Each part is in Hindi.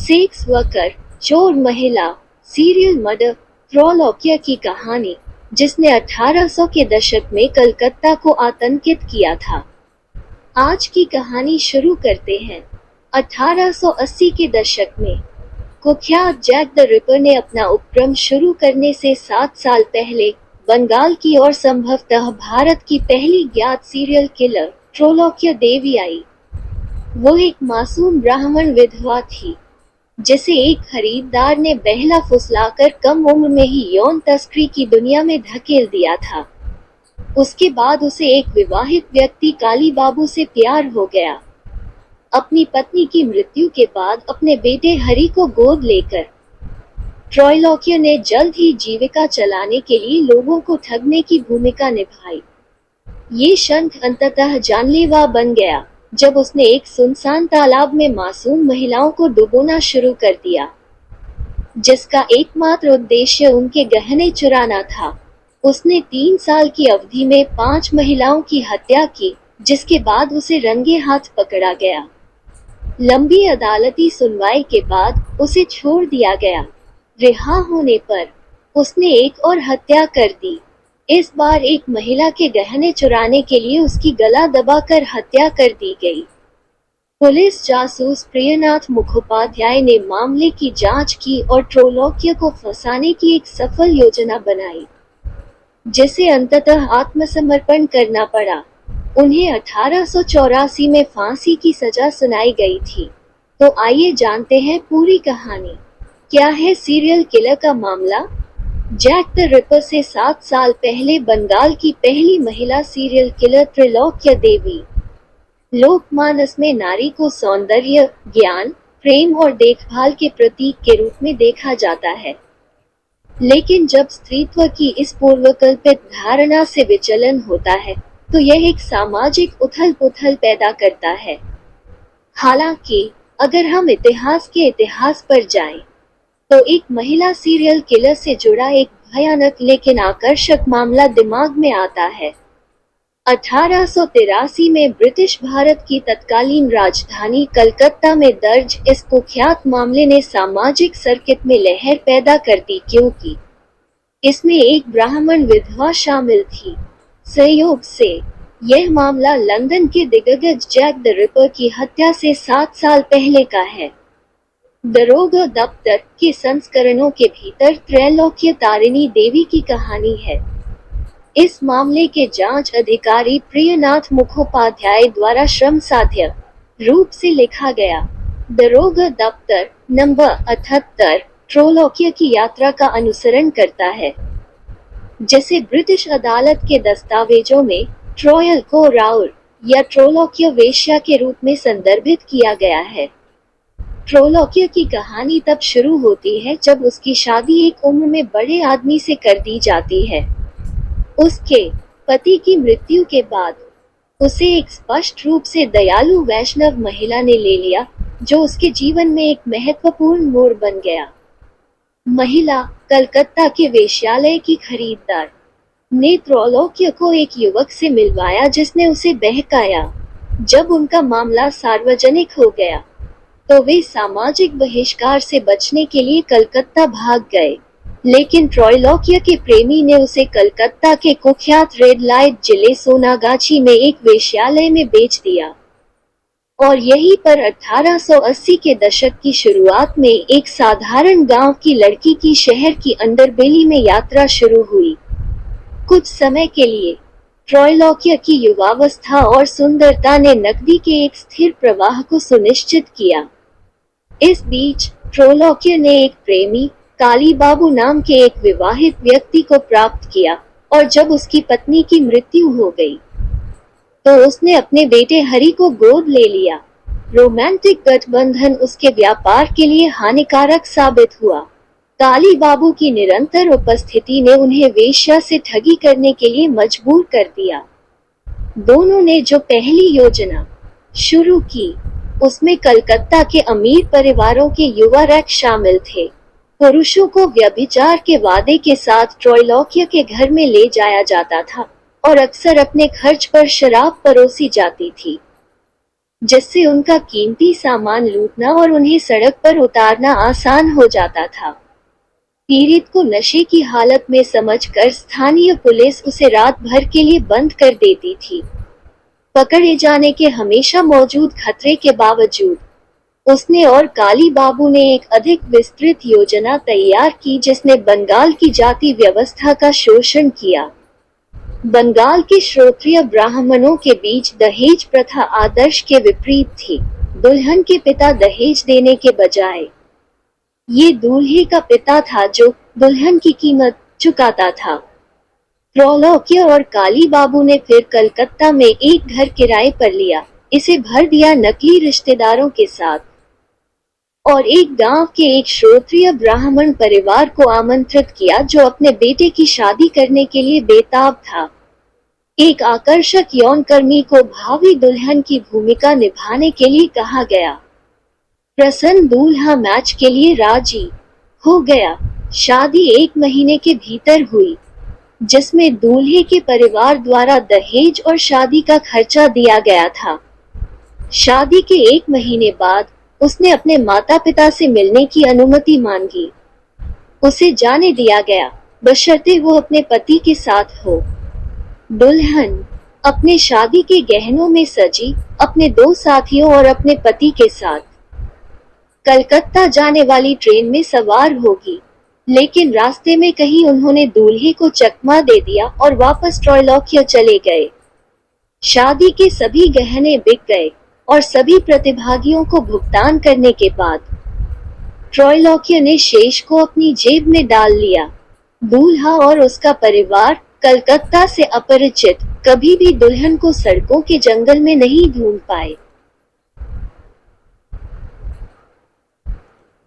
सेक्स वर्कर, चोर महिला, सीरियल मर्डर, त्रैलोक्य की कहानी, जिसने 1800 के दशक में कलकत्ता को आतंकित किया था। आज की कहानी शुरू करते हैं। 1880 के दशक में कुख्यात जैक द रिपर ने अपना उपक्रम शुरू करने से 7 साल पहले बंगाल की और संभवतः भारत की पहली ज्ञात सीरियल किलर त्रैलोक्य देवी आई। वो एक मासूम ब्राह्मण विधवा थी जिसे एक खरीदार ने बहला फुसलाकर कम उम्र में ही यौन तस्करी की दुनिया में धकेल दिया था। उसके बाद उसे एक विवाहित व्यक्ति काली बाबू से प्यार हो गया। अपनी पत्नी की मृत्यु के बाद अपने बेटे हरि को गोद लेकर त्रैलोक्य ने जल्द ही जीविका चलाने के लिए लोगों को ठगने की भूमिका निभाई। ये शंख अंततः जानलेवा बन गया जब उसने एक सुनसान तालाब में मासूम महिलाओं को डुबोना शुरू कर दिया, जिसका एकमात्र उद्देश्य उनके गहने चुराना था। उसने 3 साल की अवधि में 5 महिलाओं की हत्या की, जिसके बाद उसे रंगे हाथ पकड़ा गया। लंबी अदालती सुनवाई के बाद उसे छोड़ दिया गया। रिहा होने पर उसने एक और हत्या कर दी। इस बार एक महिला के गहने चुराने के लिए उसकी गला दबाकर हत्या कर दी गई। पुलिस जासूस प्रियनाथ मुखोपाध्याय ने मामले की जांच की और त्रैलोक्य को फंसाने की एक सफल योजना बनाई, जिसे अंततः आत्मसमर्पण करना पड़ा। उन्हें 1884 में फांसी की सजा सुनाई गई थी। तो आइए जानते हैं पूरी कहानी। क्या है सीरियल किलर का मामला? जैक द रिपर से 7 साल पहले बंगाल की पहली महिला सीरियल किलर त्रैलोक्य देवी लोकमानस में नारी को सौंदर्य, ज्ञान, प्रेम और देखभाल के प्रतीक के रूप में देखा जाता है। लेकिन जब स्त्रीत्व की इस पूर्वकल्पित धारणा से विचलन होता है, तो यह एक सामाजिक उथल-पुथल पैदा करता है। हालांकि अगर हम इतिहास के इतिहास पर जाएं, तो एक महिला सीरियल किलर से जुड़ा एक भयानक लेकिन आकर्षक मामला दिमाग में आता है। 1883 में ब्रिटिश भारत की तत्कालीन राजधानी कलकत्ता में दर्ज इस कुख्यात मामले ने सामाजिक सर्किट में लहर पैदा कर दी, क्योंकि इसमें एक ब्राह्मण विधवा शामिल थी। संयोग से यह मामला लंदन के दिग्गज जैक द रिपर की हत्या से 7 साल पहले का है। दरोगा दफ्तर के संस्करणों के भीतर त्रैलोक्य तारिणी देवी की कहानी है। इस मामले के जांच अधिकारी प्रियनाथ मुखोपाध्याय द्वारा श्रमसाध्य रूप से लिखा गया दरोगा दफ्तर नंबर 78 त्रैलोक्य की यात्रा का अनुसरण करता है, जिसे ब्रिटिश अदालत के दस्तावेजों में ट्रॉयल को राउर या त्रैलोक्य वेश्या के रूप में संदर्भित किया गया है। त्रैलोक्य की कहानी तब शुरू होती है जब उसकी शादी एक उम्र में बड़े आदमी से कर दी जाती है। उसके पति की मृत्यु के बाद उसे एक स्पष्ट रूप से दयालु वैष्णव महिला ने ले लिया, जो उसके जीवन में एक महत्वपूर्ण मोड़ बन गया। महिला, कलकत्ता के वेश्यालय की खरीदार, ने त्रैलोक्य को एक युवक से मिलवाया जिसने उसे बहकाया। जब उनका मामला सार्वजनिक हो गया, तो वे सामाजिक बहिष्कार से बचने के लिए कलकत्ता भाग गए। लेकिन त्रैलोक्य के प्रेमी ने उसे कलकत्ता के कुख्यात रेड लाइट जिले सोनागाछी में एक वेश्यालय में बेच दिया। और यहीं पर 1880 के दशक की शुरुआत में एक साधारण गांव की लड़की की शहर की अंडरबेली में यात्रा शुरू हुई। कुछ समय के लिए त्रैलोक्य की युवावस्था और सुंदरता ने नकदी के एक स्थिर प्रवाह को सुनिश्चित किया। इस बीच त्रैलोक्य ने एक प्रेमी, काली बाबू नाम के एक विवाहित व्यक्ति को प्राप्त किया, और जब उसकी पत्नी की मृत्यु हो गई, तो उसने अपने बेटे हरि को गोद ले लिया। रोमांटिक गठबंधन उसके व्यापार के लिए हानिकारक साबित हुआ। काली बाबू की निरंतर उपस्थिति ने उन्हें वेश्या से ठगी करने के लिए मजबूर कर दिया। दोनों ने जो पहली योजना शुरू की, उसमें कलकत्ता के अमीर परिवारों के युवा रैक शामिल थे। पुरुषों को व्यभिचार के वादे के साथ त्रैलोक्य के घर में ले जाया जाता था और अक्सर अपने खर्च पर शराब परोसी जाती थी। जिससे उनका कीमती सामान लूटना और उन्हें सड़क पर उतारना आसान हो जाता था। पीड़ित को नशे की हालत में समझकर स्थानीय पुलिस उसे रात भर के लिए बंद कर देती थी। पकड़े जाने के हमेशा मौजूद खतरे के बावजूद उसने और काली बाबू ने एक अधिक विस्तृत योजना तैयार की जिसने बंगाल की जाति व्यवस्था का शोषण किया। बंगाल के श्रोत्रिय ब्राह्मणों के बीच दहेज प्रथा आदर्श के विपरीत थी। दुल्हन के पिता दहेज देने के बजाय ये दूल्हे का पिता था जो दुल्हन की कीमत चुकाता था। त्रैलोक्य और काली बाबू ने फिर कलकत्ता में एक घर किराए पर लिया, इसे भर दिया नकली रिश्तेदारों के साथ और एक गांव के एक श्रोत्रिय ब्राह्मण परिवार को आमंत्रित किया जो अपने बेटे की शादी करने के लिए बेताब था। एक आकर्षक यौनकर्मी को भावी दुल्हन की भूमिका निभाने के लिए कहा गया। प्रसन्न दूल्हा मैच के लिए राजी हो गया। शादी 1 महीने के भीतर हुई, जिसमें दूल्हे के परिवार द्वारा दहेज और शादी का खर्चा दिया गया था। शादी के 1 महीने बाद उसने अपने माता पिता से मिलने की अनुमति मांगी। उसे जाने दिया गया, बशर्ते वो अपने पति के साथ हो। दुल्हन अपने शादी के गहनों में सजी, अपने 2 साथियों और अपने पति के साथ कलकत्ता जाने वाली ट्रेन में सवार होगी, लेकिन रास्ते में कहीं उन्होंने दूल्हे को चकमा दे दिया और वापस त्रैलोक्य चले गए। शादी के सभी गहने बिक गए और सभी प्रतिभागियों को भुगतान करने के बाद त्रैलोक्य ने शेष को अपनी जेब में डाल लिया। दूल्हा और उसका परिवार कलकत्ता से अपरिचित कभी भी दुल्हन को सड़कों के जंगल में नहीं ढूंढ पाए।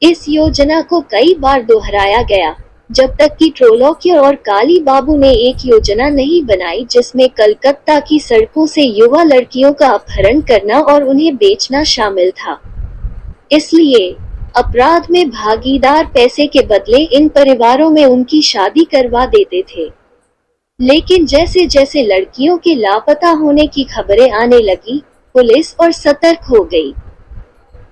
इस योजना को कई बार दोहराया गया, जब तक कि त्रैलोक्य और काली बाबू ने एक योजना नहीं बनाई जिसमें कलकत्ता की सड़कों से युवा लड़कियों का अपहरण करना और उन्हें बेचना शामिल था। इसलिए अपराध में भागीदार पैसे के बदले इन परिवारों में उनकी शादी करवा देते थे। लेकिन जैसे जैसे लड़कियों के लापता होने की खबरें आने लगी, पुलिस और सतर्क हो गई,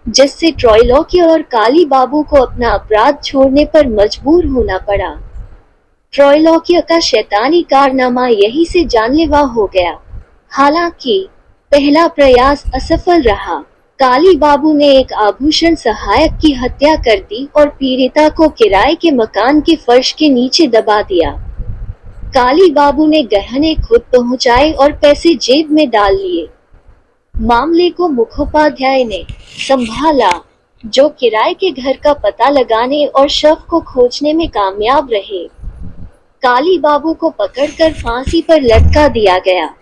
जिससे त्रैलोक्य और काली बाबू को अपना अपराध छोड़ने पर मजबूर होना पड़ा। त्रैलोक्य का शैतानी कारनामा यही से जानलेवा हो गया। हालांकि पहला प्रयास असफल रहा। काली बाबू ने एक आभूषण सहायक की हत्या कर दी और पीड़िता को किराए के मकान के फर्श के नीचे दबा दिया। काली बाबू ने गहने खुद पहुंचाए और पैसे जेब में डाल लिए। मामले को मुखोपाध्याय ने संभाला, जो किराए के घर का पता लगाने और शव को खोजने में कामयाब रहे। काली बाबू को पकड़कर फांसी पर लटका दिया गया,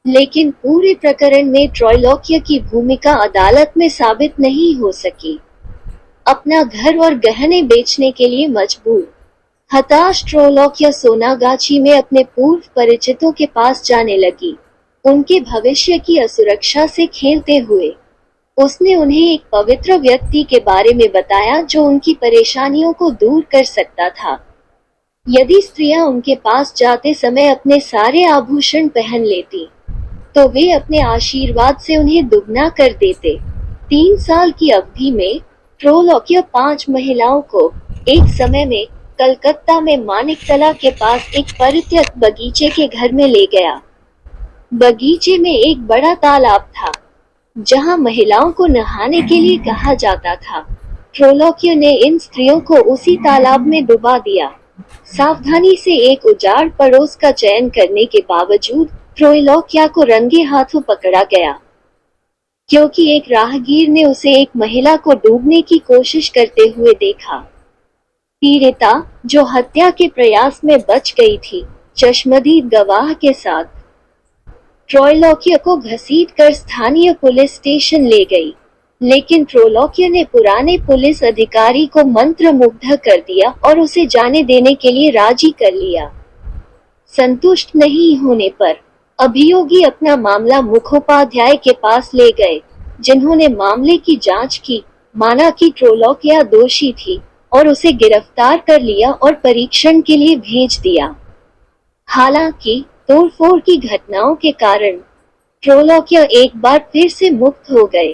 लेकिन पूरे प्रकरण में त्रैलोक्य की भूमिका अदालत में साबित नहीं हो सकी। अपना घर और गहने बेचने के लिए मजबूर, हताश त्रैलोक्य सोनागाछी में अपने पूर्व परिचितों के पास जाने लगी। उनके भविष्य की असुरक्षा से खेलते हुए उसने उन्हें एक पवित्र व्यक्ति के बारे में बताया जो उनकी परेशानियों को दूर कर सकता था। यदि स्त्रियां उनके पास जाते समय अपने सारे आभूषण पहन लेती, तो वे अपने आशीर्वाद से उन्हें दुगना कर देते। 3 साल की अवधि में त्रैलोक्य 5 महिलाओं को एक समय में कलकत्ता में मानिकतला के पास एक परित्यक्त बगीचे के घर में ले गया। बगीचे में एक बड़ा तालाब था, जहां महिलाओं को नहाने के लिए कहा जाता था। त्रैलोक्य ने इन स्त्रियों को उसी तालाब में डुबा दिया। सावधानी से एक उजाड़ पड़ोस का चयन करने के बावजूद त्रैलोक्य को रंगे हाथों पकड़ा गया, क्योंकि एक राहगीर ने उसे एक महिला को डूबने की कोशिश करते हुए देखा। पीड़िता, जो हत्या के प्रयास में बच गई थी, चश्मदीद गवाह के साथ त्रैलोक्य को घसीटकर स्थानीय पुलिस स्टेशन ले गई, लेकिन त्रैलोक्य ने पुराने पुलिस अधिकारी को मंत्रमुग्ध कर दिया और उसे जाने देने के लिए राजी कर लिया। संतुष्ट नहीं होने पर अभियोगी अपना मामला मुखोपाध्याय के पास ले गए, जिन्होंने मामले की जांच की, माना कि त्रैलोक्य दोषी थी और उसे गिरफ्तार कर लिया और परीक्षण के लिए भेज दिया। हालांकि तोड़फोड़ की घटनाओं के कारण ट्रोलोक्य एक बार फिर से मुक्त हो गए।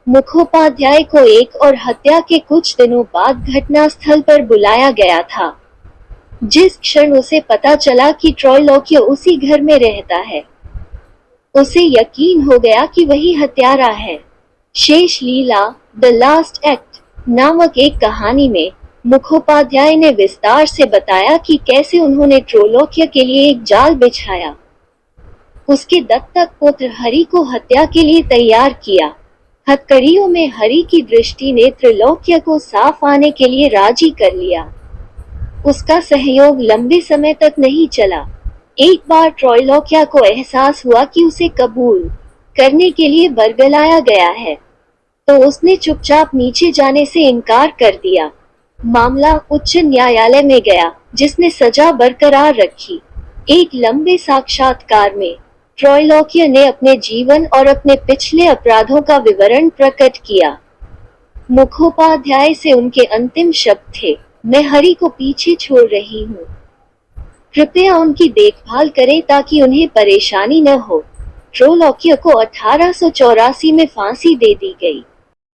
मुखोपाध्याय को एक और हत्या के कुछ दिनों बाद घटनास्थल पर बुलाया गया था। जिस क्षण उसे पता चला कि ट्रोलोक्य उसी घर में रहता है, उसे यकीन हो गया कि वही हत्यारा है। शेष लीला, द लास्ट एक्ट नामक एक कहानी में मुखोपाध्याय ने विस्तार से बताया कि कैसे उन्होंने ट्रोलोक्य के लिए एक जाल बिछाया, उसके दत्तक पुत्र हरि को हत्या के लिए तैयार किया। हथकड़ियों में हरि की दृष्टि ने त्रिलोक्य को साफ आने के लिए राजी कर लिया। उसका सहयोग लंबे समय तक नहीं चला। एक बार ट्रोलोक्य को एहसास हुआ कि उसे कबूल करने के लिए बरगलाया गया है, तो उसने चुपचाप नीचे जाने से इनकार कर दिया। मामला उच्च न्यायालय में गया, जिसने सजा बरकरार रखी। एक लंबे साक्षात्कार में ट्रोलोक्य ने अपने जीवन और अपने पिछले अपराधों का विवरण प्रकट किया। मुखोपाध्याय से उनके अंतिम शब्द थे, मैं हरि को पीछे छोड़ रही हूँ। कृपया उनकी देखभाल करें ताकि उन्हें परेशानी न हो। ट्रोलोक्य को 1884 में फांसी दे दी गई।